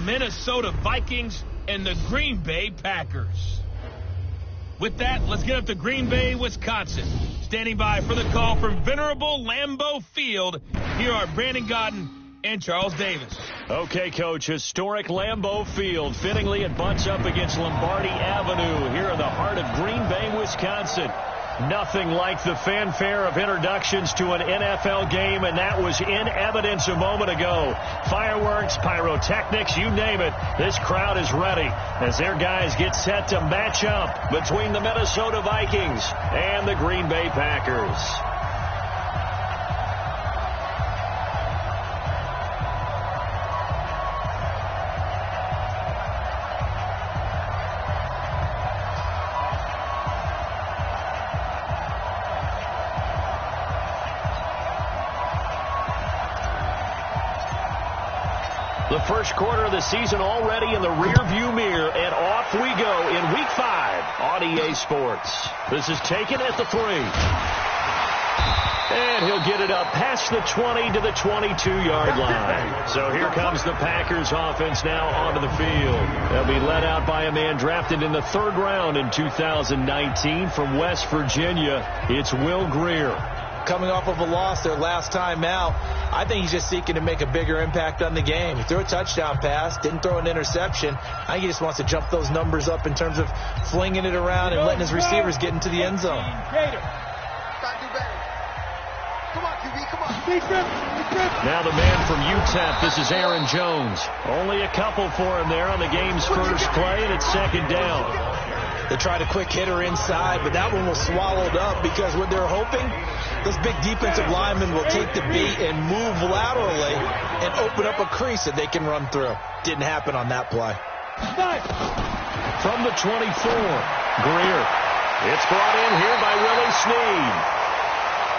Minnesota Vikings and the Green Bay Packers. With that, let's get up to Green Bay, Wisconsin. Standing by for the call from venerable Lambeau Field, here are Brandon Godden and Charles Davis. Okay, Coach, historic Lambeau Field. Fittingly, it butts up against Lombardi Avenue here in the heart of Green Bay, Wisconsin. Nothing like the fanfare of introductions to an NFL game, and that was in evidence a moment ago. Fireworks, pyrotechnics, you name it. This crowd is ready as their guys get set to match up between the Minnesota Vikings and the Green Bay Packers. The first quarter of the season already in the rearview mirror, and off we go in Week 5 on EA Sports. This is taken at the 3. And he'll get it up past the 20 to the 22-yard line. So here comes the Packers offense now onto the field. They'll be led out by a man drafted in the 3rd round in 2019 from West Virginia. It's Will Grier. Coming off of a loss their last time out, I think he's just seeking to make a bigger impact on the game. He threw a touchdown pass, didn't throw an interception. I think he just wants to jump those numbers up in terms of flinging it around and letting his receivers get into the end zone. Now the man from UTEP, this is Aaron Jones. Only a couple for him there on the game's first play, and it's 2nd down. They tried a quick hitter inside, but that one was swallowed up because what they're hoping, those big defensive linemen will take the beat and move laterally and open up a crease that they can run through. Didn't happen on that play. From the 24, Grier. It's brought in here by Willie Snead.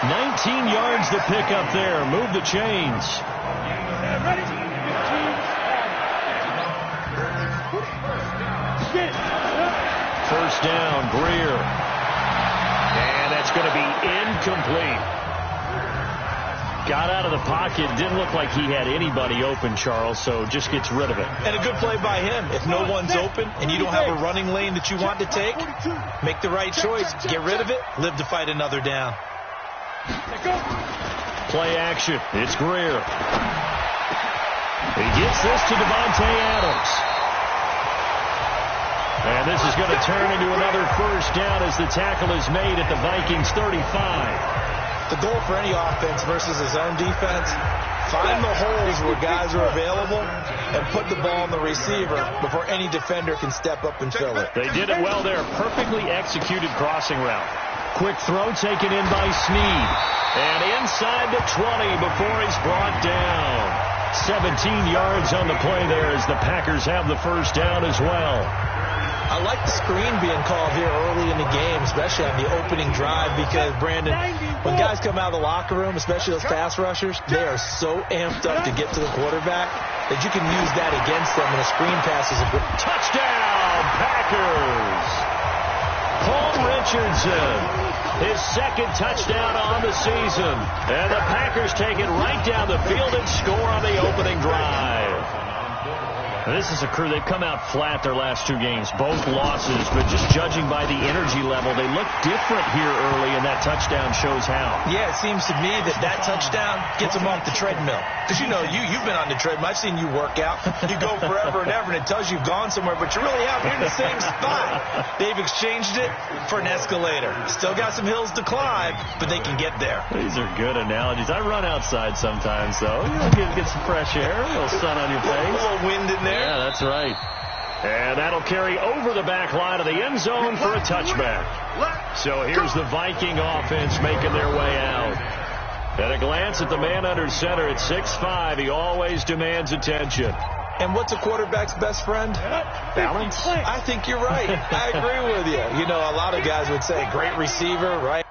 19 yards to pick up there. Move the chains. First down, Grier. And that's going to be incomplete. Got out of the pocket. Didn't look like he had anybody open, Charles, so just gets rid of it. And a good play by him. If no one's open and you don't have a running lane that you want to take, make the right choice. Get rid of it. Live to fight another down. Play action. It's Grier. He gets this to Devontae Adams. And this is going to turn into another first down as the tackle is made at the Vikings 35. The goal for any offense versus his own defense, find the holes where guys are available and put the ball on the receiver before any defender can step up and fill it. They did it well there. Perfectly executed crossing route. Quick throw taken in by Snead. And inside the 20 before he's brought down. 17 yards on the play there as the Packers have the first down as well. I like the screen being called here early in the game, especially on the opening drive, because, Brandon, when guys come out of the locker room, especially those pass rushers, they are so amped up to get to the quarterback that you can use that against them, and a screen pass is a good touchdown, Packers! Paul Richardson, his 2nd touchdown on the season. And the Packers take it right down the field and score on the opening drive. This is a crew, they've come out flat their last 2 games, both losses, but just judging by the energy level, they look different here early, and that touchdown shows how. Yeah, it seems to me that touchdown gets them off the treadmill. Because, you know, you've been on the treadmill. I've seen you work out. You go forever and ever, and it tells you you've gone somewhere, but you're really out here in the same spot. They've exchanged it for an escalator. Still got some hills to climb, but they can get there. These are good analogies. I run outside sometimes, though. You know, get some fresh air, a little sun on your face. A little wind in there. Yeah, that's right. And that'll carry over the back line of the end zone for a touchback. So here's the Viking offense making their way out. At a glance at the man under center at 6'5", he always demands attention. And what's a quarterback's best friend? Balance? I think you're right. I agree with you. You know, a lot of guys would say great receiver, right?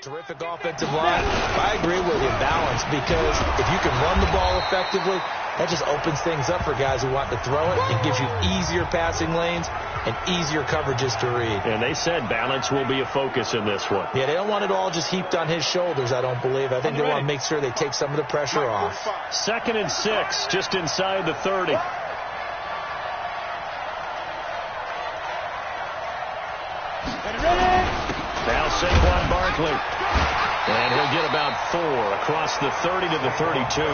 Terrific offensive line. I agree with you, balance, because if you can run the ball effectively, That just opens things up for guys who want to throw it. It gives you easier passing lanes and easier coverages to read. And they said balance will be a focus in this one. Yeah, they don't want it all just heaped on his shoulders, I don't believe. I think they want to make sure they take some of the pressure off. 2nd and 6, just inside the 30. Now Saquon Barkley. And he'll get about 4 across the 30 to the 32.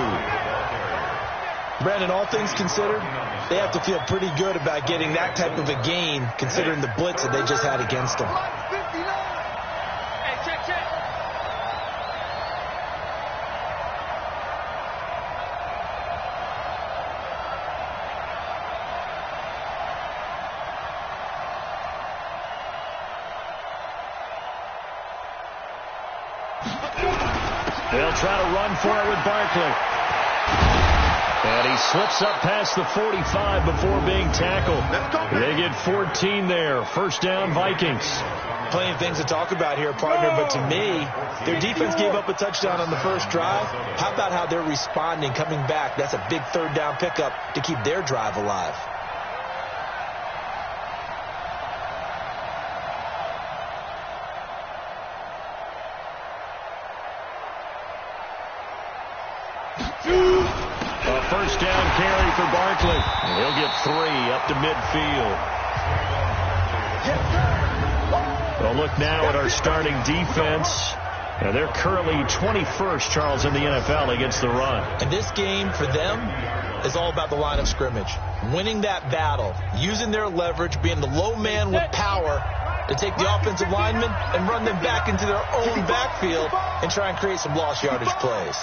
Brandon, all things considered, they have to feel pretty good about getting that type of a gain considering the blitz that they just had against them. They'll try to run for it with Barkley. And he slips up past the 45 before being tackled. They get 14 there. First down, Vikings. Plenty of things to talk about here, partner, but to me, their defense gave up a touchdown on the first drive. How about how they're responding, coming back? That's a big third down pickup to keep their drive alive. First down carry for Barkley. And he'll get 3 up to midfield. We'll look now at our starting defense. And they're currently 21st, Charles, in the NFL against the run. And this game for them is all about the line of scrimmage. Winning that battle, using their leverage, being the low man with power to take the offensive linemen and run them back into their own backfield and try and create some lost yardage plays.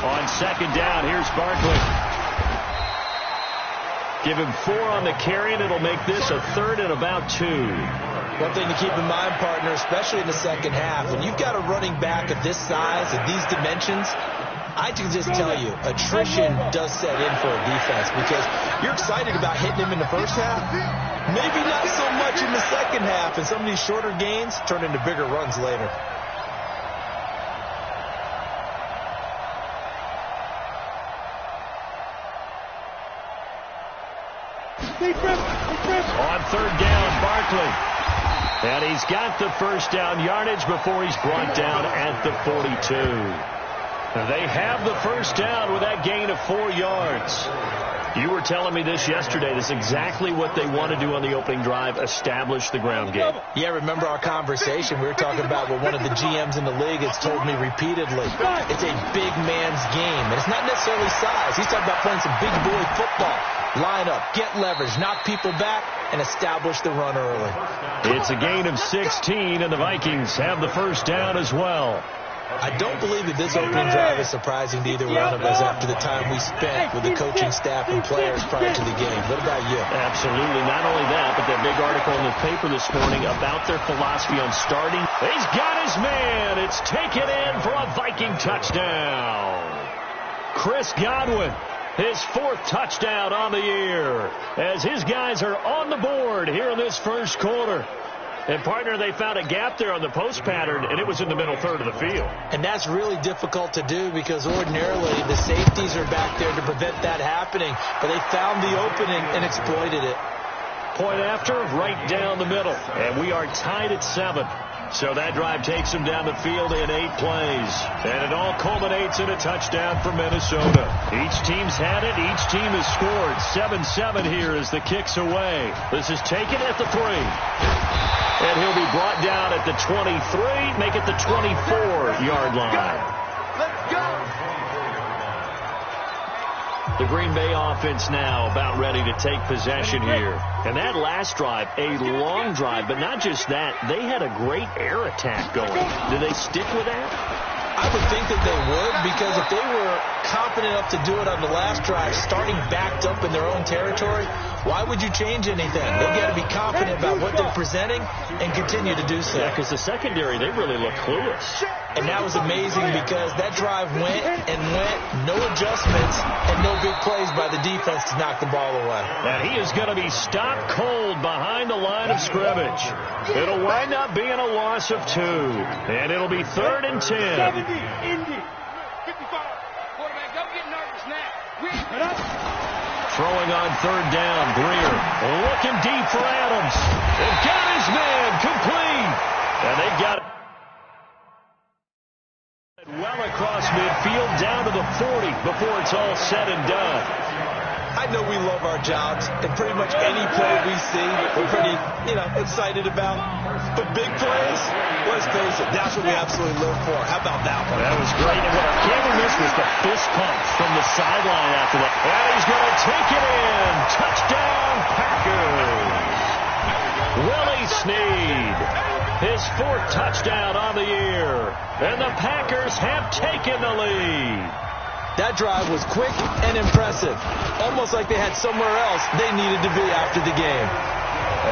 On second down, here's Barkley. Give him 4 on the carry, and it'll make this a 3rd and about 2. One thing to keep in mind, partner, especially in the second half, when you've got a running back of this size and these dimensions, I can just tell you, attrition does set in for a defense because you're excited about hitting him in the first half. Maybe not so much in the second half, and some of these shorter gains turn into bigger runs later. On third down, Barkley. And he's got the first down yardage before he's brought down at the 42. They have the first down with that gain of 4 yards. You were telling me this yesterday. This is exactly what they want to do on the opening drive, establish the ground game. Yeah, remember our conversation. We were talking about what one of the GMs in the league has told me repeatedly. It's a big man's game, and it's not necessarily size. He's talking about playing some big boy football. Line up, get leverage, knock people back, and establish the run early. It's a gain of 16, and the Vikings have the first down as well. I don't believe that this opening drive is surprising to either one of us after the time we spent with the coaching staff and players prior to the game. What about you? Absolutely. Not only that, but that big article in the paper this morning about their philosophy on starting. He's got his man. It's taken in for a Viking touchdown. Chris Godwin, his 4th touchdown on the year, as his guys are on the board here in this first quarter. And, partner, they found a gap there on the post pattern, and it was in the middle third of the field. And that's really difficult to do because ordinarily the safeties are back there to prevent that happening. But they found the opening and exploited it. Point after, right down the middle. And we are tied at 7. So that drive takes them down the field in 8 plays. And it all culminates in a touchdown for Minnesota. Each team's had it. Each team has scored. 7-7 here as the kick's away. This is taken at the 3. And he'll be brought down at the 23, make it the 24-yard line. Let's go. The Green Bay offense now about ready to take possession here. And that last drive, a long drive, but not just that. They had a great air attack going. Do they stick with that? I would think that they would, because if they were confident enough to do it on the last drive, starting backed up in their own territory, why would you change anything? They've got to be confident about what they're presenting and continue to do so. Yeah, because the secondary, they really look clueless. And that was amazing because that drive went and went, no adjustments, and no big plays by the defense to knock the ball away. And he is going to be stopped cold behind the line of scrimmage. It'll wind up being a loss of 2, and it'll be 3rd and 10. 70, Indy. 55. Quarterback, don't get nervous now. Throwing on 3rd down, Greer looking deep for Adams. They've got his man complete. And they got it well across midfield down to the 40 before it's all said and done. I know we love our jobs, and pretty much any play we see, we're pretty, excited about. But big plays, let's face it, that's what we absolutely live for. How about that one? That was great. And what I can't miss was the fist pump from the sideline after that. And he's going to take it in. Touchdown, Packers. Willie Snead, his 4th touchdown on the year. And the Packers have taken the lead. That drive was quick and impressive. Almost like they had somewhere else they needed to be after the game.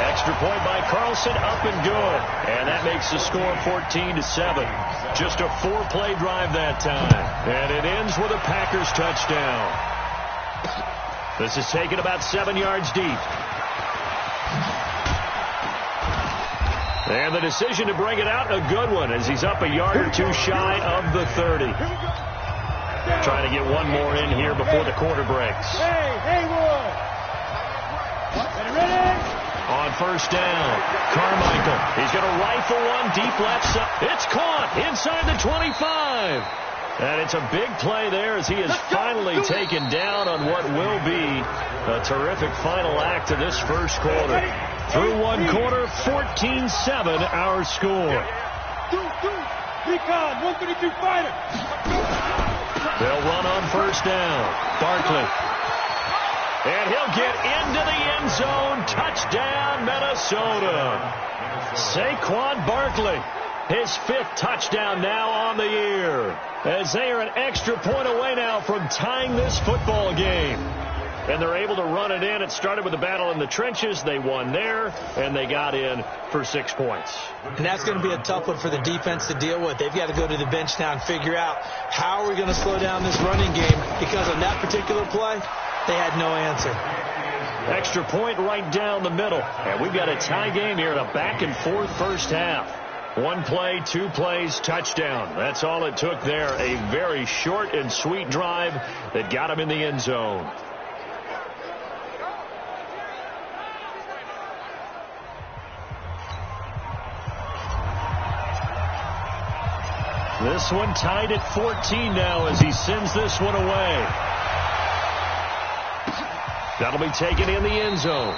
Extra point by Carlson, up and good. And that makes the score 14-7. Just a 4-play drive that time. And it ends with a Packers touchdown. This is taken about 7 yards deep. And the decision to bring it out, a good one, as he's up a yard or 2 shy of the 30. Trying to get one more in here before the quarter breaks. Hey, Wood. Ready? On 1st down, Carmichael. He's going to rifle one deep left side. It's caught inside the 25. And it's a big play there as he is finally taken down on what will be a terrific final act of this first quarter. Through one quarter, 14-7 our score. Recon, 132 fighter. They'll run on 1st down. Barkley. And he'll get into the end zone. Touchdown, Minnesota. Saquon Barkley, his 5th touchdown now on the year, as they are an extra point away now from tying this football game. And they're able to run it in. It started with a battle in the trenches. They won there, and they got in for 6 points. And that's going to be a tough one for the defense to deal with. They've got to go to the bench now and figure out how are we going to slow down this running game, because on that particular play, they had no answer. Extra point right down the middle. And we've got a tie game here in a back-and-forth first half. 1 play, 2 plays, touchdown. That's all it took there. A very short and sweet drive that got him in the end zone. This one tied at 14 now as he sends this one away. That'll be taken in the end zone.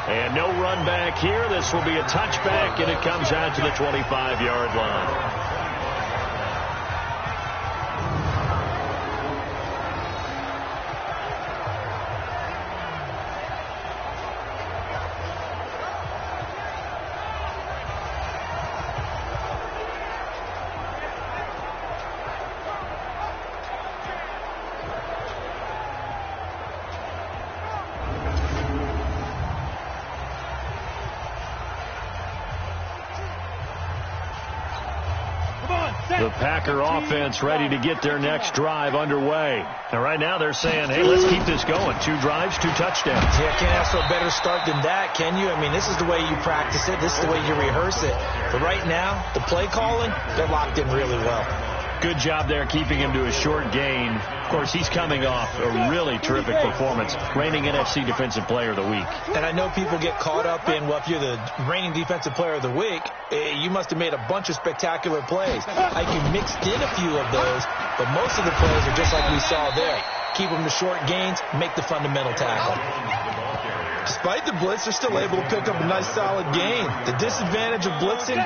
And no run back here. This will be a touchback, and it comes out to the 25-yard line. The Packer offense ready to get their next drive underway. And right now they're saying, hey, let's keep this going. 2 drives, 2 touchdowns. Yeah, can't ask for a better start than that, can you? I mean, this is the way you practice it. This is the way you rehearse it. But right now, the play calling, they're locked in really well. Good job there keeping him to a short gain. Of course, he's coming off a really terrific performance, reigning NFC Defensive Player of the Week. And I know people get caught up in, well, if you're the reigning Defensive Player of the Week, you must have made a bunch of spectacular plays. Like you mixed in a few of those, but most of the plays are just like we saw there. Keep them to short gains, make the fundamental tackle. Despite the blitz, they're still able to pick up a nice solid gain. The disadvantage of blitzing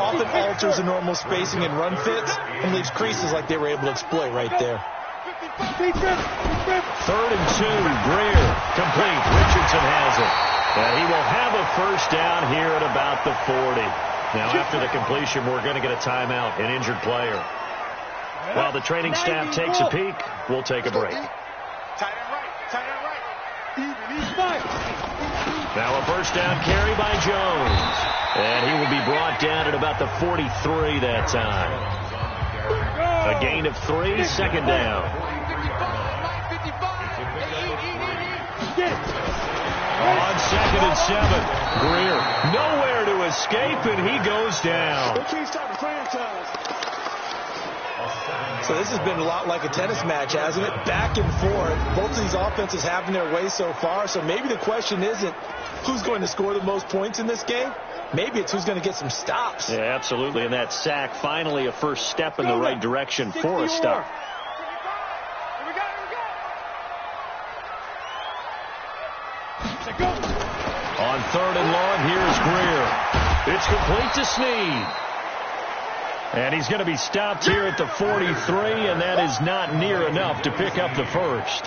often alters the normal spacing and run fits and leaves creases like they were able to exploit right there. 3rd and 2, Greer, complete. Richardson has it. And he will have a first down here at about the 40. Now, after the completion, we're going to get a timeout, an injured player. While the training staff takes a peek, we'll take a break. Now a first down carry by Jones. And he will be brought down at about the 43 that time. A gain of 3, second down. On 2nd and 7, Greer nowhere to escape, and he goes down. So this has been a lot like a tennis match, hasn't it? Back and forth. Both of these offenses having their way so far. So maybe the question isn't who's going to score the most points in this game. Maybe it's who's going to get some stops. Yeah, absolutely. And that sack, finally a first step in the right direction for a stop. On 3rd and long, here's Greer. It's complete to Snead. And he's going to be stopped here at the 43, and that is not near enough to pick up the first.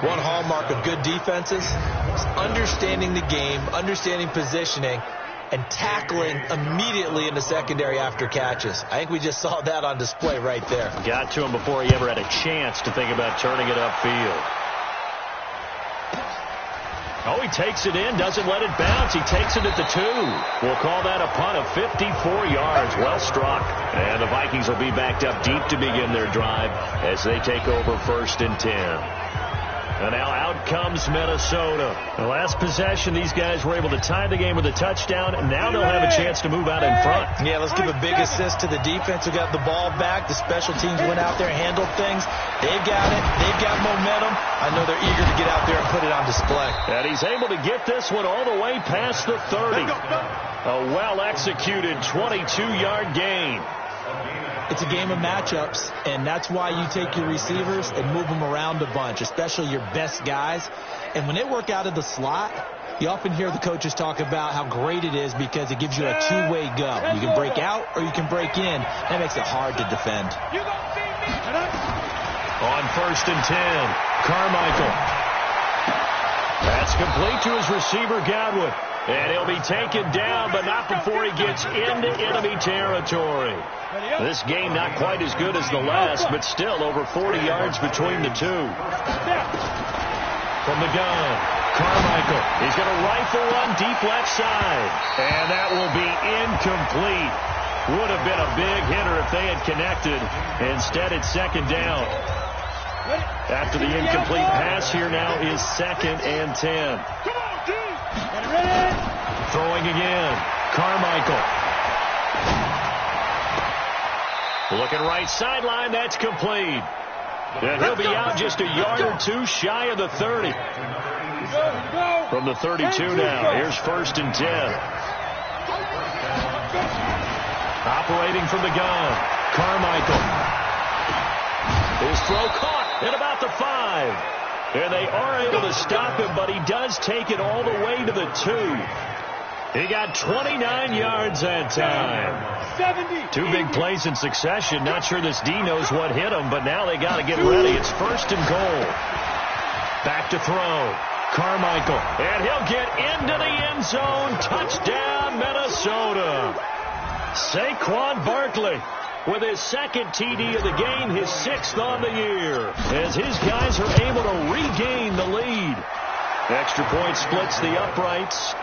One hallmark of good defenses is understanding the game, understanding positioning, and tackling immediately in the secondary after catches. I think we just saw that on display right there. Got to him before he ever had a chance to think about turning it upfield. Oh, he takes it in, doesn't let it bounce. He takes it at the 2. We'll call that a punt of 54 yards. Well struck. And the Vikings will be backed up deep to begin their drive as they take over 1st and 10. And now out comes Minnesota. The last possession, these guys were able to tie the game with a touchdown, and now they'll have a chance to move out in front. Yeah, let's give a big assist to the defense who got the ball back. The special teams went out there and handled things. They've got it. They've got momentum. I know they're eager to get out there and put it on display. And he's able to get this one all the way past the 30. A well-executed 22-yard gain. It's a game of matchups, and that's why you take your receivers and move them around a bunch, especially your best guys. And when they work out of the slot, you often hear the coaches talk about how great it is because it gives you a two-way go. You can break out or you can break in. That makes it hard to defend. On 1st and 10, Carmichael. That's complete to his receiver, Godwin. And he'll be taken down, but not before he gets into enemy territory. This game not quite as good as the last, but still over 40 yards between the two. From the gun, Carmichael. He's going to rifle one deep left side. And that will be incomplete. Would have been a big hitter if they had connected. Instead, it's 2nd down. After the incomplete pass, here now is 2nd and 10. Throwing again, Carmichael. Looking right sideline, that's complete. And he'll be out just a yard or 2 shy of the 30. From the 32 now, here's 1st and 10. Operating from the gun, Carmichael. His throw caught at about the 5. And they are able to stop him, but he does take it all the way to the 2. He got 29 yards that time. 2 big plays in succession. Not sure this D knows what hit him, but now they got to get ready. It's 1st and goal. Back to throw. Carmichael. And he'll get into the end zone. Touchdown, Minnesota. Saquon Barkley with his 2nd TD of the game, his 6th on the year, as his guys are able to regain the lead. Extra point splits the uprights.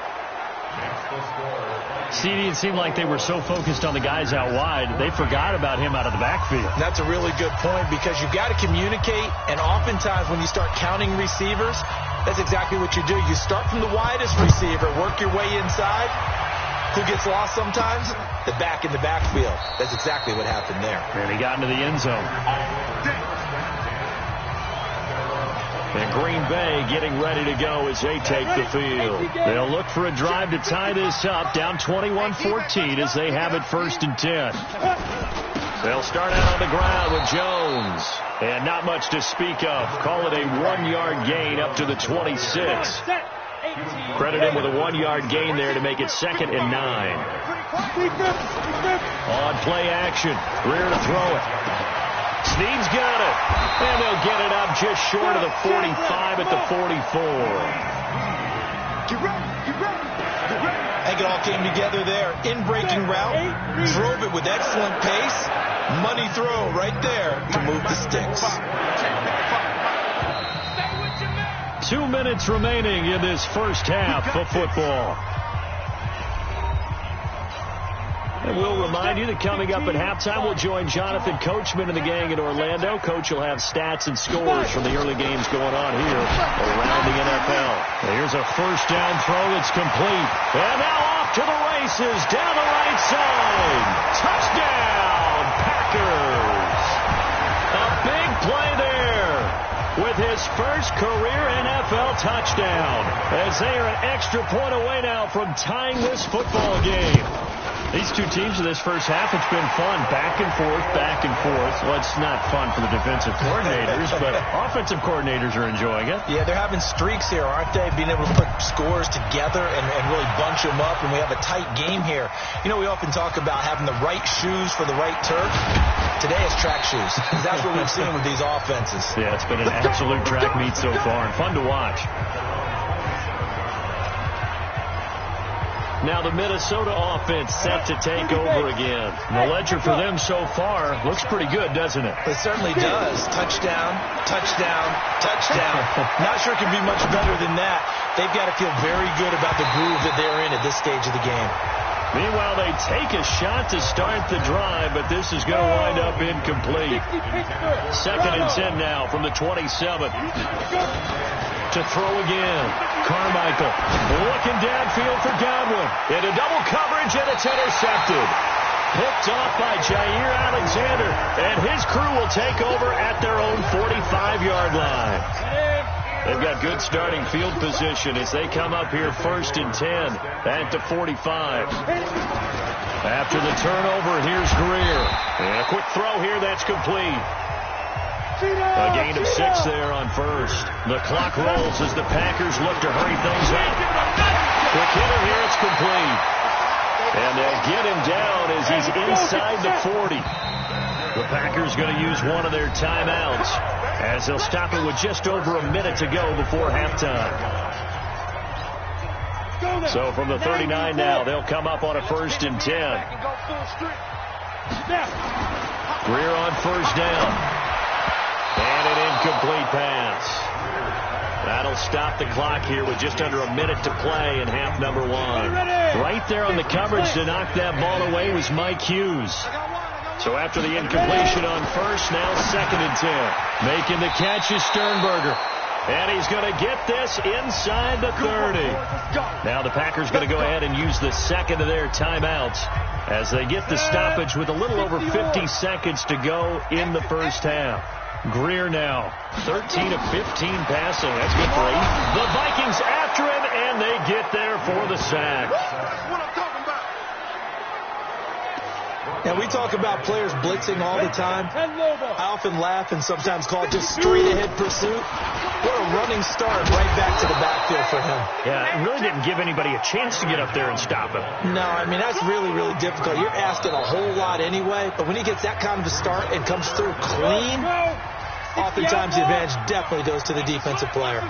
CD, it seemed like they were so focused on the guys out wide, they forgot about him out of the backfield. That's a really good point because you've got to communicate, and oftentimes when you start counting receivers, that's exactly what you do. You start from the widest receiver, work your way inside. Who gets lost sometimes? The back in the backfield. That's exactly what happened there. And he got into the end zone. And Green Bay getting ready to go as they take the field. They'll look for a drive to tie this up, down 21-14 as they have it 1st and 10. They'll start out on the ground with Jones. And not much to speak of. Call it a 1-yard gain up to the 26. Credit him with a 1-yard gain there to make it 2nd and 9. On play action. Greer to throw it. Snead's got it. And they'll get it up just short of the 45 at the 44. I think it all came together there. In-breaking route. Drove it with excellent pace. Money throw right there to move the sticks. 2 minutes remaining in this first half of football. And we'll remind you that coming up at halftime, we'll join Jonathan Coachman and the gang in Orlando. Coach will have stats and scores from the early games going on here around the NFL. Here's a first down throw that's complete. And now off to the races down the right side. Touchdown, Packers. A big play there with his first career NFL touchdown, as they are an extra point away now from tying this football game. These two teams in this first half, it's been fun. Back and forth, back and forth. Well, it's not fun for the defensive coordinators, but offensive coordinators are enjoying it. Yeah, they're having streaks here, aren't they? Being able to put scores together and really bunch them up, and we have a tight game here. You know, we often talk about having the right shoes for the right turf. Today it's track shoes. That's what we've seen with these offenses. Yeah, it's been an absolute track meet so far, and fun to watch. Now the Minnesota offense set to take over again. The ledger for them so far looks pretty good, doesn't it? It certainly does. Touchdown, touchdown, touchdown. Not sure it can be much better than that. They've got to feel very good about the groove that they're in at this stage of the game. Meanwhile, they take a shot to start the drive, but this is going to wind up incomplete. 2nd and 10 now from the 27. To throw again. Carmichael looking downfield for Godwin. Into double coverage, and it's intercepted. Picked off by Jair Alexander, and his crew will take over at their own 45-yard line. They've got good starting field position as they come up here 1st and 10 at the 45. After the turnover, here's Greer. And a quick throw here that's complete. A gain of 6 there on first. The clock rolls as the Packers look to hurry things up. Quick hitter here, it's complete. And they'll get him down as he's inside the 40. The Packers going to use one of their timeouts as they'll stop it with just over a minute to go before halftime. So from the 39 now, they'll come up on a 1st and 10. Greer on 1st down. And an incomplete pass. That'll stop the clock here with just under a minute to play in half number 1. Right there on the coverage to knock that ball away was Mike Hughes. So after the incompletion on first, now 2nd and 10. Making the catch is Sternberger. And he's going to get this inside the 30. Now the Packers going to go ahead and use the 2nd of their timeouts as they get the stoppage with a little over 50 seconds to go in the first half. Greer now, 13 of 15 passing. That's good for 8. The Vikings after him, and they get there for the sack. Now, we talk about players blitzing all the time. I often laugh and sometimes call it just straight-ahead pursuit. What a running start right back to the backfield for him. Yeah, it really didn't give anybody a chance to get up there and stop him. No, I mean, that's really, really difficult. You're asking a whole lot anyway, but when he gets that kind of a start and comes through clean, oftentimes the advantage definitely goes to the defensive player.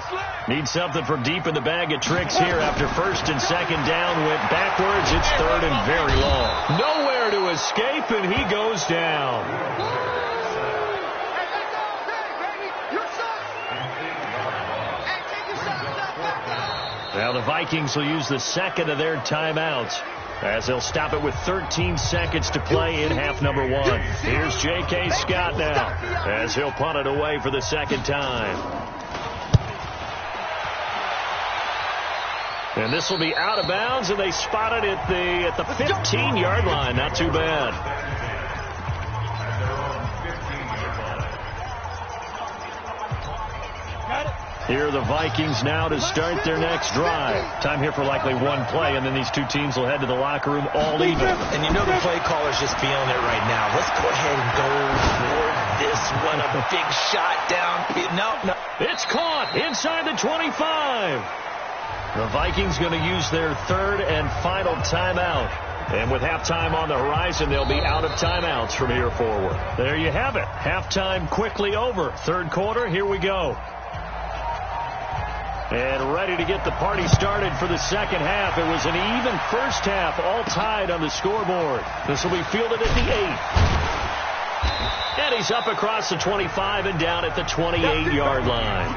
Need something from deep in the bag of tricks here after 1st and 2nd down. Went backwards. It's 3rd and very long. Nowhere to escape, and he goes down. Now the Vikings will use the 2nd of their timeouts as they'll stop it with 13 seconds to play in half number 1. Here's J.K. Scott now as he'll punt it away for the 2nd time. And this will be out of bounds, and they spot it at the 15-yard line. Not too bad. Here are the Vikings now to start their next drive. Time here for likely one play, and then these two teams will head to the locker room all even. And you know the play caller's just feeling it right now. Let's go ahead and go for this one. A big shot down. No. It's caught inside the 25. The Vikings going to use their 3rd and final timeout. And with halftime on the horizon, they'll be out of timeouts from here forward. There you have it. Halftime quickly over. 3rd quarter, here we go. And ready to get the party started for the 2nd half. It was an even first half, all tied on the scoreboard. This will be fielded at the 8. And he's up across the 25 and down at the 28-yard line.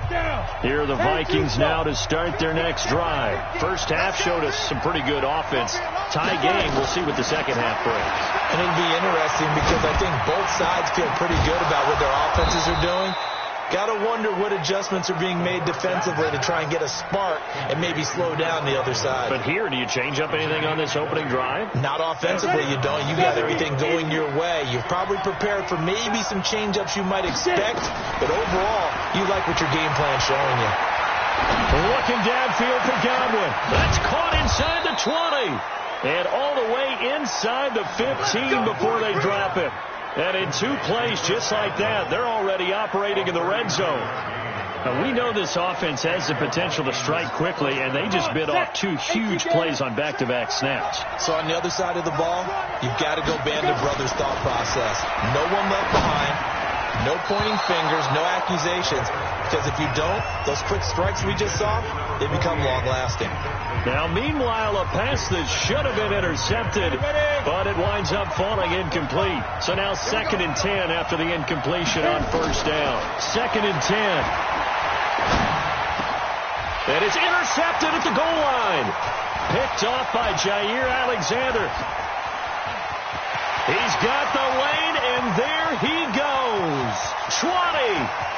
Here are the Vikings now to start their next drive. First half showed us some pretty good offense. Tie game. We'll see what the second half brings. And it'll be interesting because I think both sides feel pretty good about what their offenses are doing. Got to wonder what adjustments are being made defensively to try and get a spark and maybe slow down the other side. But here, do you change up anything on this opening drive? Not offensively, you don't. You got everything going your way. You've probably prepared for maybe some change-ups you might expect, but overall, you like what your game plan's showing you. Looking downfield for Godwin. That's caught inside the 20. And all the way inside the 15 before they drop it. And in 2 plays just like that, they're already operating in the red zone. Now, we know this offense has the potential to strike quickly, and they just bit off 2 huge plays on back-to-back snaps. So on the other side of the ball, you've got to go Band of Brothers thought process. No one left behind, no pointing fingers, no accusations. Because if you don't, those quick strikes we just saw, they become long-lasting. Now, meanwhile, a pass that should have been intercepted, but it winds up falling incomplete. So now 2nd and 10 after the incompletion on first down. 2nd and 10. And it's intercepted at the goal line. Picked off by Jair Alexander. He's got the lane, and there he goes. 20.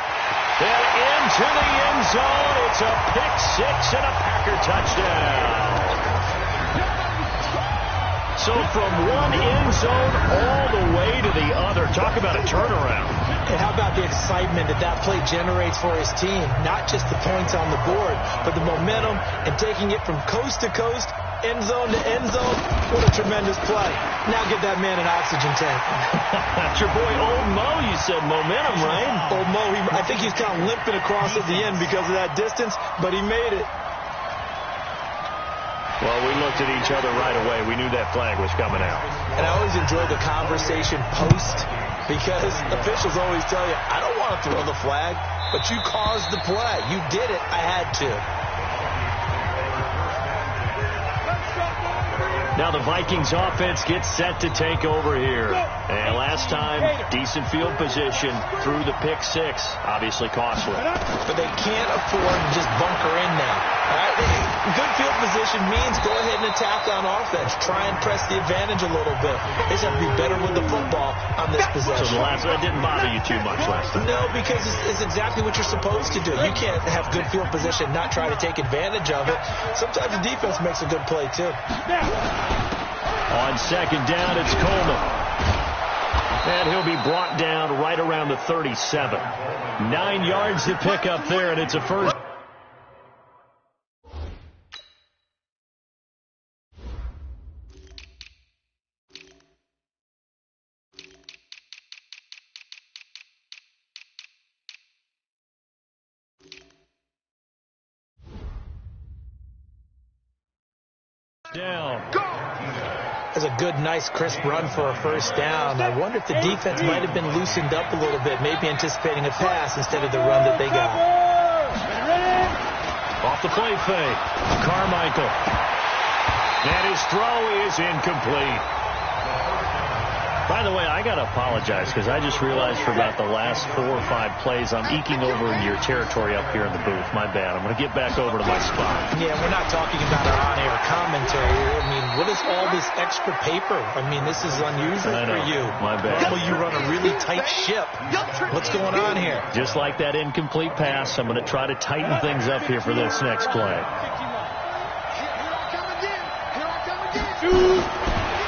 And into the end zone. It's a pick-6 and a Packer touchdown. So from one end zone all the way to the other. Talk about a turnaround. And how about the excitement that play generates for his team? Not just the points on the board, but the momentum and taking it from coast to coast, end zone to end zone. What a tremendous play. Now give that man an oxygen tank. That's your boy Old Mo. You said momentum, right? Old Mo, I think he's kind of limping across at the end because of that distance, but he made it. Well, we looked at each other right away. We knew that flag was coming out. And I always enjoy the conversation post because officials always tell you, I don't want to throw the flag, but you caused the play. You did it. I had to. Now the Vikings offense gets set to take over here. And last time, decent field position through the pick-6. Obviously costly. But they can't afford to just bunker in now. All right? Good field position means go ahead and attack on offense. Try and press the advantage a little bit. They just have to be better with the football on this possession. So that didn't bother you too much last time? No, because it's exactly what you're supposed to do. You can't have good field position and not try to take advantage of it. Sometimes the defense makes a good play, too. On 2nd down, it's Coleman. And he'll be brought down right around the 37. 9 yards to pick up there, and it's a first. Down. That's a good, nice, crisp run for a first down. I wonder if the defense might have been loosened up a little bit, maybe anticipating a pass instead of the run that they got. Off the play fake. Carmichael. And his throw is incomplete. By the way, I got to apologize because I just realized for about the last 4 or 5 plays I'm eking over into your territory up here in the booth. My bad. I'm going to get back over to my spot. Yeah, we're not talking about our on-air commentary here. I mean, what is all this extra paper? I mean, this is unusual for you. My bad. Well, you run a really tight ship. What's going on here? Just like that incomplete pass, I'm going to try to tighten things up here for this next play.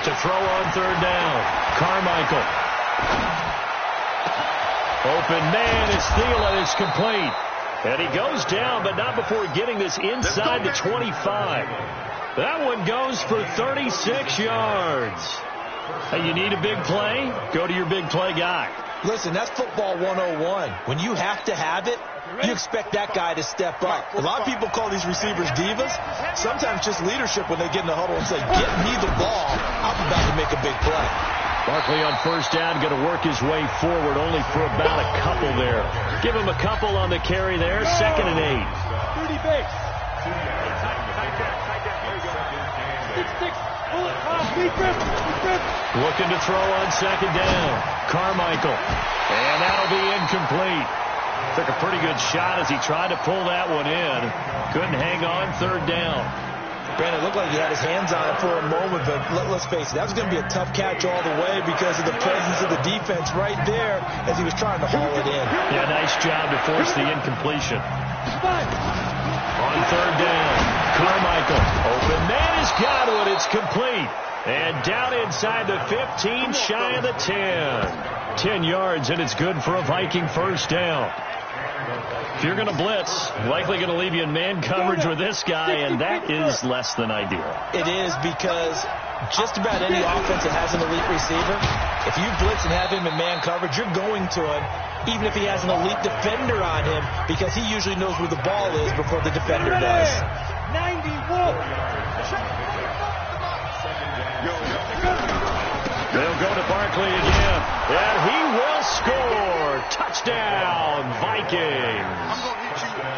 To throw on 3rd down. Carmichael. Open man is Thielen. It's complete. And he goes down, but not before getting this inside the 25. That one goes for 36 yards. Hey, you need a big play? Go to your big play guy. Listen, that's football 101. When you have to have it, you expect that guy to step up. A lot of people call these receivers divas. Sometimes just leadership when they get in the huddle and say, get me the ball. I'm about to make a big play. Barkley on first down, going to work his way forward only for about a couple there. Give him a couple on the carry there. 2nd and 8. 30 base. Looking to throw on 2nd down. Carmichael. And that'll be incomplete. Took a pretty good shot as he tried to pull that one in. Couldn't hang on, third down. Brandon, it looked like he had his hands on it for a moment, but let's face it, that was going to be a tough catch all the way because of the presence of the defense right there as he was trying to haul it in. Yeah, nice job to force the incompletion. On third down, Carmichael. Open man has got it. It's complete. And down inside the 15, shy of the 10. 10 yards, and it's good for a Viking first down. If you're going to blitz, likely going to leave you in man coverage with this guy, and that is less than ideal. It is because just about any offense that has an elite receiver, if you blitz and have him in man coverage, you're going to him, even if he has an elite defender on him, because he usually knows where the ball is before the defender does. 91. They'll go to Barkley again, and he will score. Touchdown, Vikings.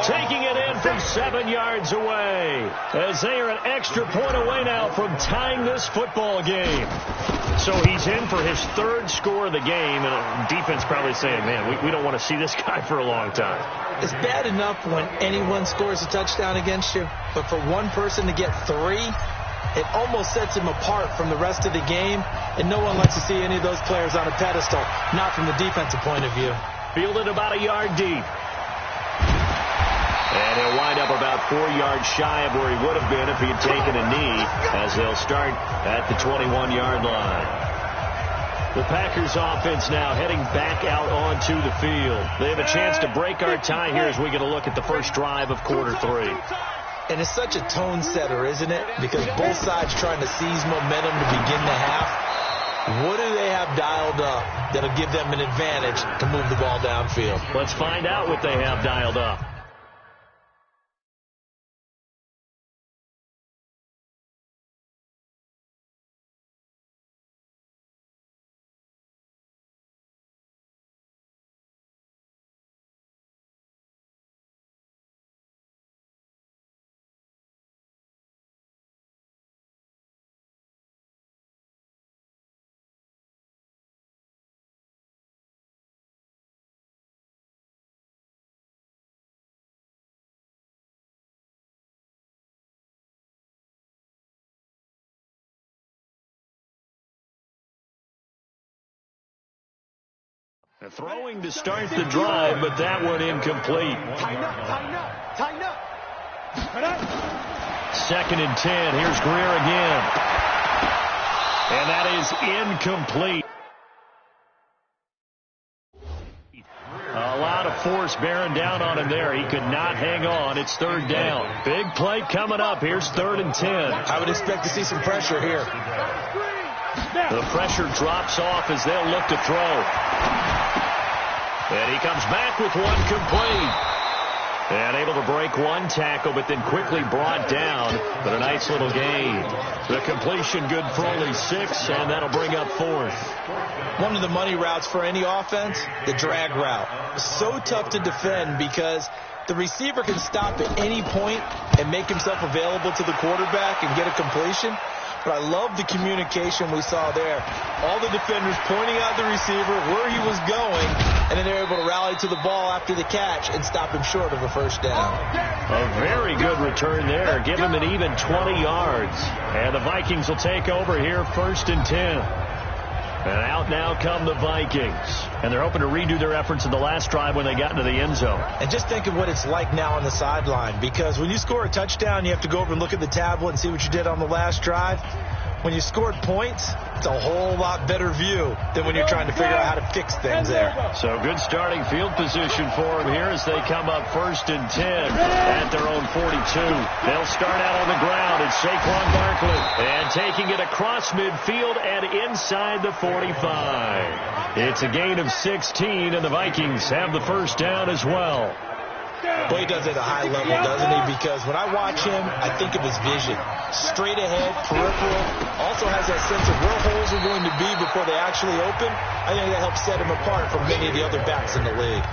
Taking it in from 7 yards away, as they are an extra point away now from tying this football game. So he's in for his third score of the game, and defense probably saying, man, we don't want to see this guy for a long time. It's bad enough when anyone scores a touchdown against you, but for one person to get 3, it almost sets him apart from the rest of the game, and no one likes to see any of those players on a pedestal, not from the defensive point of view. Fielded about a yard deep. And he'll wind up about 4 yards shy of where he would have been if he had taken a knee, as they'll start at the 21-yard line. The Packers offense now heading back out onto the field. They have a chance to break our tie here as we get a look at the first drive of quarter 3. And it's such a tone setter, isn't it? Because both sides trying to seize momentum to begin the half. What do they have dialed up that'll give them an advantage to move the ball downfield? Let's find out what they have dialed up. Throwing to start the drive, but that one incomplete. Tighten up, tighten up, tighten up. Second and 10. Here's Greer again. And that is incomplete. A lot of force bearing down on him there. He could not hang on. It's third down. Big play coming up. Here's 3rd and 10. I would expect to see some pressure here. The pressure drops off as they'll look to throw. And he comes back with one complete. And able to break one tackle, but then quickly brought down. But a nice little gain. The completion good for only 6, and that'll bring up 4th. One of the money routes for any offense, the drag route. So tough to defend because the receiver can stop at any point and make himself available to the quarterback and get a completion. But I love the communication we saw there. All the defenders pointing out the receiver, where he was going, and then they're able to rally to the ball after the catch and stop him short of a first down. A very good return there. Give him an even 20 yards. And the Vikings will take over here 1st and 10. And out now come the Vikings. And they're hoping to redo their efforts in the last drive when they got into the end zone. And just think of what it's like now on the sideline. Because when you score a touchdown, you have to go over and look at the tablet and see what you did on the last drive. When you scored points, it's a whole lot better view than when you're trying to figure out how to fix things there. So good starting field position for them here as they come up 1st and 10 at their own 42. They'll start out on the ground. It's Saquon Barkley. And taking it across midfield and inside the 45. It's a gain of 16, and the Vikings have the first down as well. Well, he does it at a high level, doesn't he? Because when I watch him, I think of his vision. Straight ahead, peripheral. Also has that sense of where holes are going to be before they actually open. I think that helps set him apart from many of the other backs in the league.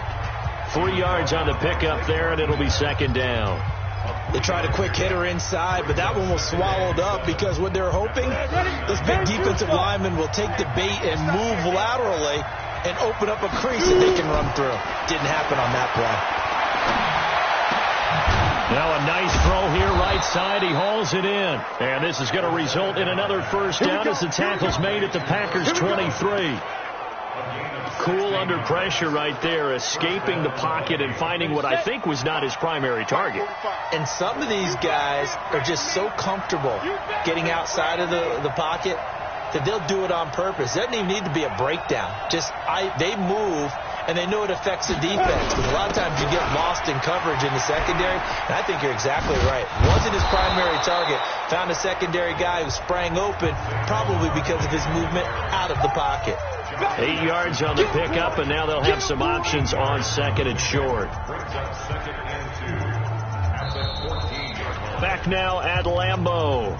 3 yards on the pickup there, and it'll be 2nd down. They tried a quick hitter inside, but that one was swallowed up because what they're hoping, this big defensive lineman will take the bait and move laterally and open up a crease that they can run through. Didn't happen on that play. Now a nice throw here, right side. He hauls it in. And this is going to result in another first down as the tackle's made at the Packers' 23. Cool under pressure right there, escaping the pocket and finding what I think was not his primary target. And some of these guys are just so comfortable getting outside of the pocket that they'll do it on purpose. It doesn't even need to be a breakdown. They move, and they know it affects the defense. Because a lot of times you get lost in coverage in the secondary, and I think you're exactly right. Wasn't his primary target. Found a secondary guy who sprang open, probably because of his movement out of the pocket. 8 yards on the pickup, and now they'll have some options on second and short. Back now at Lambeau.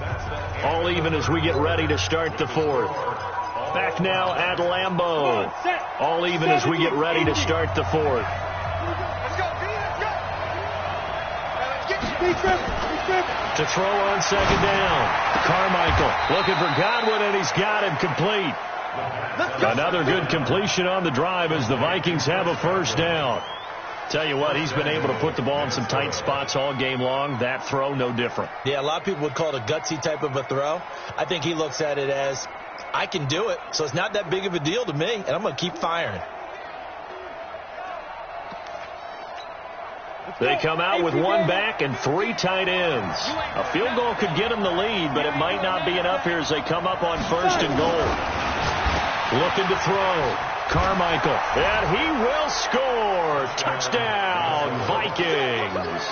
All even as we get ready to start the fourth. Back now at Lambeau. All even as we get ready to start the fourth. To throw on second down. Carmichael looking for Godwin, and he's got him complete. Another good completion on the drive as the Vikings have a first down. Tell you what, he's been able to put the ball in some tight spots all game long. That throw, no different. Yeah, a lot of people would call it a gutsy type of a throw. I think he looks at it as, I can do it, so it's not that big of a deal to me, and I'm going to keep firing. They come out with one back and 3 tight ends. A field goal could get them the lead, but it might not be enough here as they come up on first and goal. Looking to throw. Carmichael. And he will score. Touchdown, Vikings.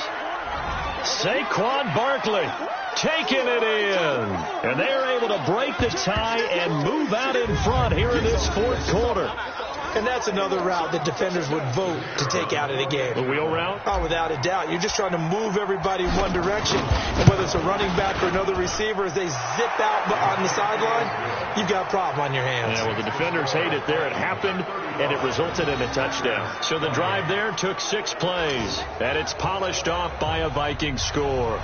Saquon Barkley taking it in. And they're able to break the tie and move out in front here in this fourth quarter. And that's another route that defenders would vote to take out of the game. The wheel route? Oh, without a doubt. You're just trying to move everybody in one direction. And whether it's a running back or another receiver, as they zip out on the sideline, you've got a problem on your hands. Yeah, well, the defenders hate it there. It happened, and it resulted in a touchdown. So the drive there took 6 plays, and it's polished off by a Viking score.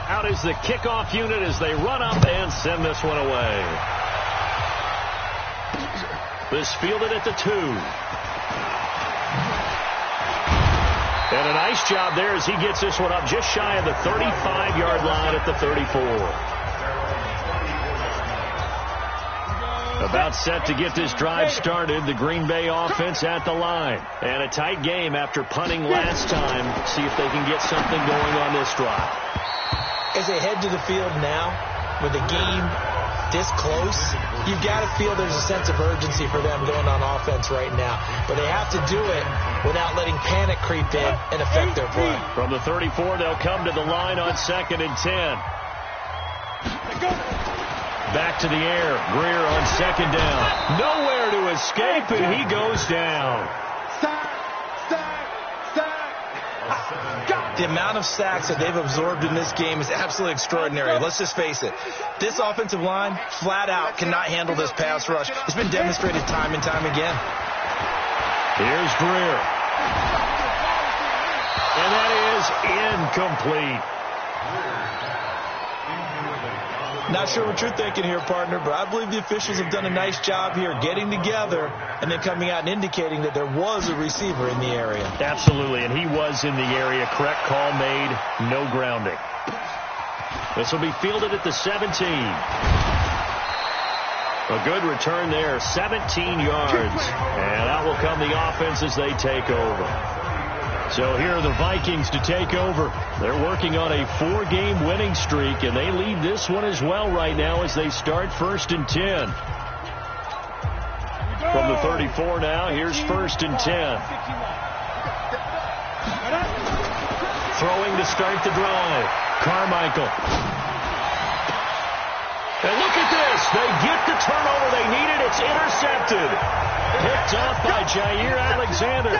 Out is the kickoff unit as they run up and send this one away. This fielded at the 2. And a nice job there as he gets this one up just shy of the 35-yard line at the 34. About set to get this drive started, the Green Bay offense at the line. And a tight game after punting last time. See if they can get something going on this drive. As they head to the field now, with the game this close, you've got to feel there's a sense of urgency for them going on offense right now. But they have to do it without letting panic creep in and affect their play. From the 34, they'll come to the line on 2nd and 10. Back to the air. Greer on 2nd down. Nowhere to escape, and he goes down. The amount of sacks that they've absorbed in this game is absolutely extraordinary. Let's just face it. This offensive line, flat out, cannot handle this pass rush. It's been demonstrated time and time again. Here's Greer. And that is incomplete. Not sure what you're thinking here, partner, but I believe the officials have done a nice job here getting together and then coming out and indicating that there was a receiver in the area. Absolutely, and he was in the area. Correct call made, no grounding. This will be fielded at the 17. A good return there, 17 yards. And out will come the offense as they take over. So here are the Vikings to take over. They're working on a 4-game winning streak, and they lead this one as well right now as they start 1st and 10. From the 34 now, here's 1st and 10. Throwing to start the drive. Carmichael. And look at this. They get the turnover they needed. It's intercepted. Picked off by Jair Alexander.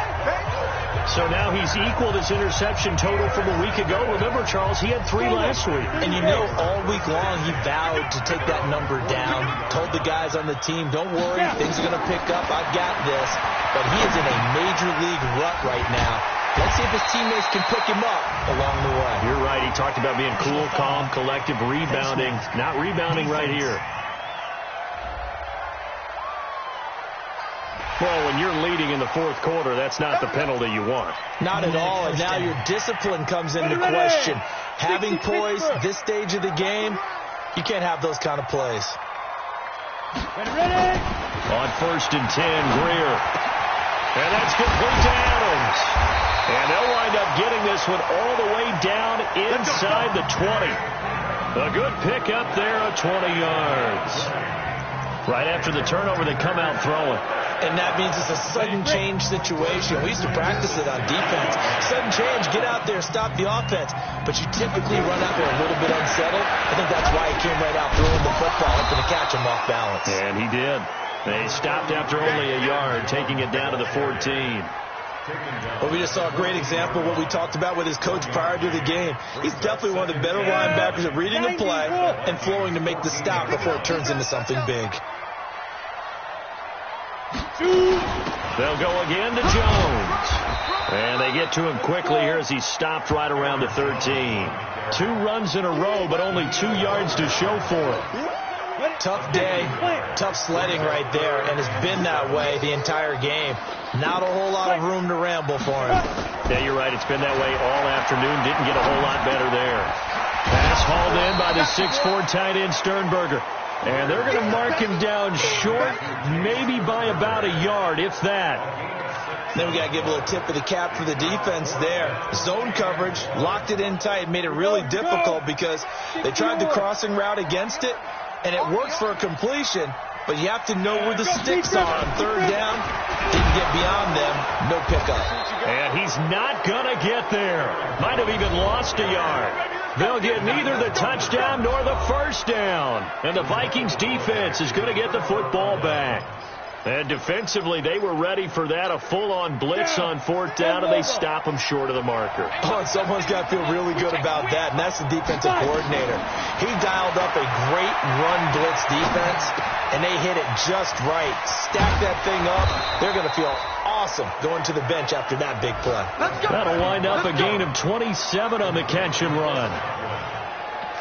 So now he's equaled his interception total from a week ago. Remember, Charles, he had 3 last week. And you know, all week long he vowed to take that number down. Told the guys on the team, don't worry, things are going to pick up. I've got this. But he is in a major league rut right now. Let's see if his teammates can pick him up along the way. You're right. He talked about being cool, calm, collective, rebounding. Not rebounding right here. Well, when you're leading in the fourth quarter, that's not the penalty you want. Not at all, and now your discipline comes into question. Having poise this stage of the game, you can't have those kind of plays. On 1st and 10, Greer. And that's complete to Adams. And they'll wind up getting this one all the way down inside the 20. A good pick up there of 20 yards. Right after the turnover, they come out throwing. And that means it's a sudden change situation. We used to practice it on defense. Sudden change, get out there, stop the offense. But you typically run out there a little bit unsettled. I think that's why he came right out throwing the football, hoping to catch him off balance. And he did. They stopped after only a yard, taking it down to the 14. Well, we just saw a great example of what we talked about with his coach prior to the game. He's definitely one of the better linebackers at reading the play and flowing to make the stop before it turns into something big. They'll go again to Jones. And they get to him quickly here as he stopped right around the 13. 2 runs in a row, but only 2 yards to show for it. Tough day, tough sledding right there, and it's been that way the entire game. Not a whole lot of room to ramble for him. Yeah, you're right. It's been that way all afternoon. Didn't get a whole lot better there. Pass hauled in by the 6'4" tight end Sternberger. And they're going to mark him down short, maybe by about a yard, if that. Then we got to give a little tip of the cap for the defense there. Zone coverage, locked it in tight, made it really difficult because they tried the crossing route against it, and it worked for a completion, but you have to know where the sticks are on 3rd down. Didn't get beyond them, no pickup. And he's not going to get there. Might have even lost a yard. They'll get neither the touchdown nor the first down. And the Vikings defense is going to get the football back. And defensively, they were ready for that, a full-on blitz on 4th down, and they stop them short of the marker. Oh, and someone's got to feel really good about that, and that's the defensive coordinator. He dialed up a great run blitz defense, and they hit it just right. Stack that thing up. They're going to feel awesome going to the bench after that big play. That'll wind up a gain of 27 on the catch and run.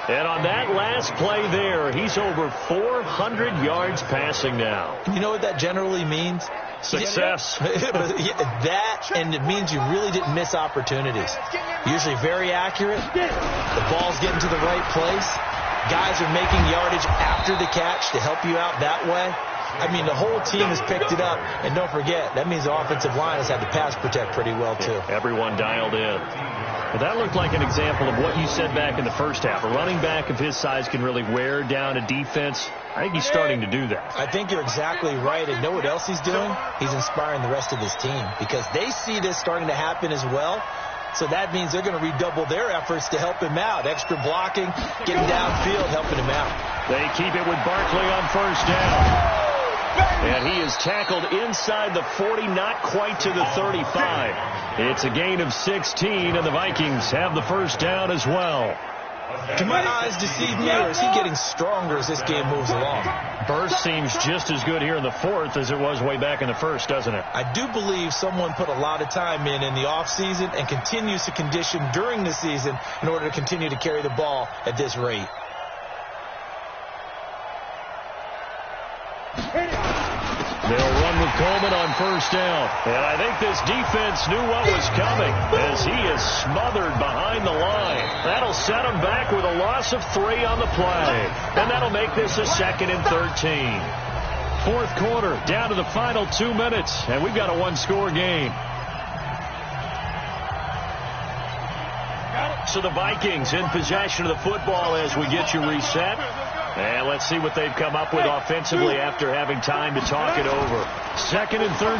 And on that last play there, he's over 400 yards passing now. You know what that generally means? Success. That, and it means you really didn't miss opportunities. Usually very accurate. The ball's getting to the right place. Guys are making yardage after the catch to help you out that way. I mean, the whole team has picked it up. And don't forget, that means the offensive line has had to pass protect pretty well, too. Everyone dialed in. But that looked like an example of what you said back in the first half. A running back of his size can really wear down a defense. I think he's starting to do that. I think you're exactly right. And know what else he's doing? He's inspiring the rest of his team because they see this starting to happen as well. So that means they're going to redouble their efforts to help him out. Extra blocking, getting downfield, helping him out. They keep it with Barkley on 1st down. And he is tackled inside the 40, not quite to the 35. It's a gain of 16, and the Vikings have the first down as well. Do my eyes deceive me, or is he getting stronger as this game moves along? Burst seems just as good here in the 4th as it was way back in the 1st, doesn't it? I do believe someone put a lot of time in the offseason and continues to condition during the season in order to continue to carry the ball at this rate. They'll run with Coleman on 1st down. And I think this defense knew what was coming as he is smothered behind the line. That'll set him back with a loss of 3 on the play. And that'll make this a 2nd and 13. 4th quarter, down to the final 2 minutes, and we've got a 1-score game. So the Vikings in possession of the football as we get you reset. And let's see what they've come up with offensively after having time to talk it over. 2nd and 13.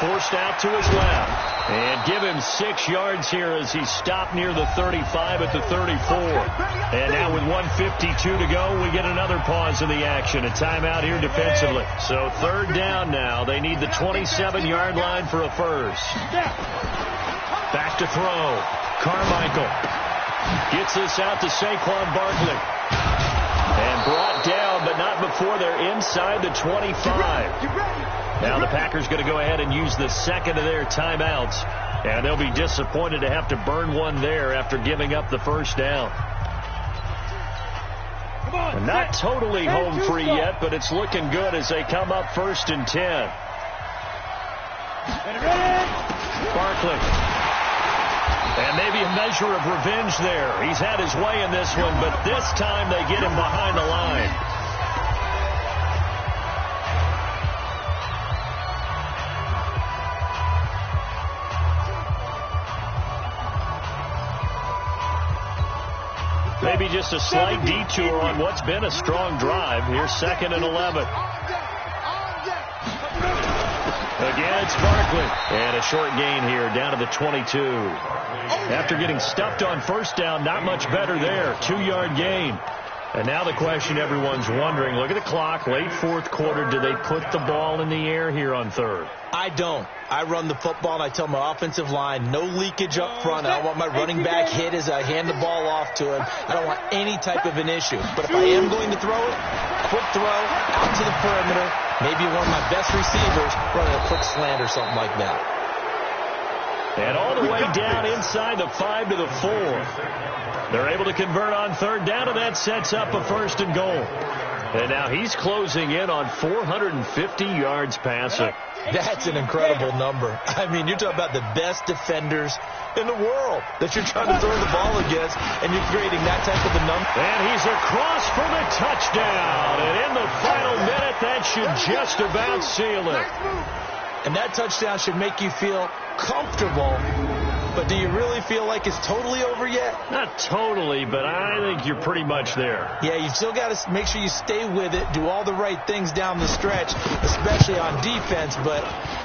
Forced out to his left. And give him 6 yards here as he stopped near the 35 at the 34. And now with 1:52 to go, we get another pause in the action. A timeout here defensively. So 3rd down now. They need the 27-yard line for a first. Back to throw. Carmichael. Gets this out to Saquon Barkley. And brought down, but not before they're inside the 25. Now the Packers going to go ahead and use the 2nd of their timeouts. And they'll be disappointed to have to burn one there after giving up the 1st down. Not totally home free yet, but it's looking good as they come up 1st and 10. Barkley. And maybe a measure of revenge there. He's had his way in this one, but this time they get him behind the line. Maybe just a slight detour on what's been a strong drive. Here's 2nd and 11. Again, it's Barkley. And a short gain here down to the 22. After getting stuffed on 1st down, not much better there. 2-yard gain. And now the question everyone's wondering, look at the clock, late 4th quarter, do they put the ball in the air here on 3rd? I don't. I run the football, and I tell my offensive line, no leakage up front. I don't want my running back hit as I hand the ball off to him. I don't want any type of an issue. But if I am going to throw it, quick throw, out to the perimeter, maybe one of my best receivers running a quick slant or something like that. And all the way down inside the 5 to the 4. They're able to convert on 3rd down, and that sets up a 1st and goal. And now he's closing in on 450 yards passing. That's an incredible number. I mean, you're talking about the best defenders in the world that you're trying to throw the ball against, and you're creating that type of a number. And he's across for the touchdown. And in the final minute, that should just about seal it. And that touchdown should make you feel comfortable. But do you really feel like it's totally over yet? Not totally, but I think you're pretty much there. Yeah, you still got to make sure you stay with it, do all the right things down the stretch, especially on defense. But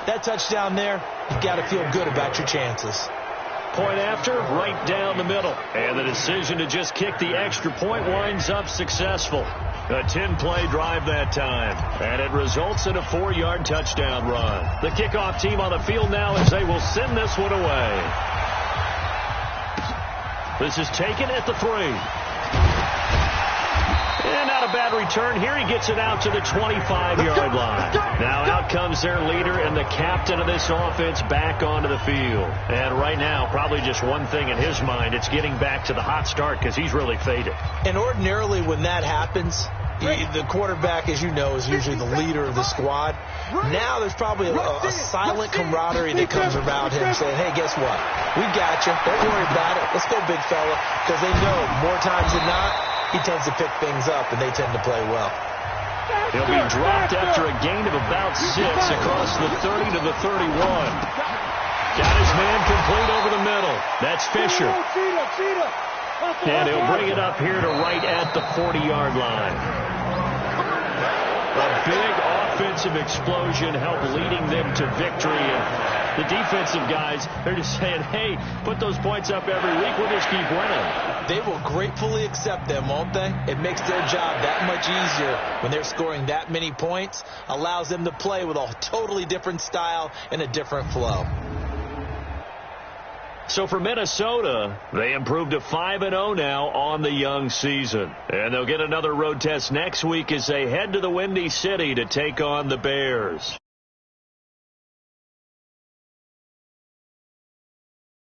that touchdown there, you got to feel good about your chances. Point after, right down the middle. And the decision to just kick the extra point winds up successful. A 10-play drive that time. And it results in a 4-yard touchdown run. The kickoff team on the field now as they will send this one away. This is taken at the 3. And not a bad return here. He gets it out to the 25-yard line. Now out comes their leader and the captain of this offense back onto the field. And right now, probably just one thing in his mind. It's getting back to the hot start because he's really faded. And ordinarily when that happens, the quarterback, as you know, is usually the leader of the squad. Now there's probably a silent camaraderie that comes around him saying, hey, guess what? We got you. Don't worry about it. Let's go, big fella. Because they know more times than not, he tends to pick things up, and they tend to play well. He'll be dropped after a gain of about 6 across the 30 to the 31. Got his man complete over the middle. That's Fisher. And he'll bring it up here to right at the 40-yard line. A big offensive explosion helped leading them to victory. And the defensive guys, they're just saying, hey, put those points up every week. We'll just keep winning. They will gratefully accept them, won't they? It makes their job that much easier when they're scoring that many points. Allows them to play with a totally different style and a different flow. So for Minnesota, they improved to 5-0 now on the young season. And they'll get another road test next week as they head to the Windy City to take on the Bears.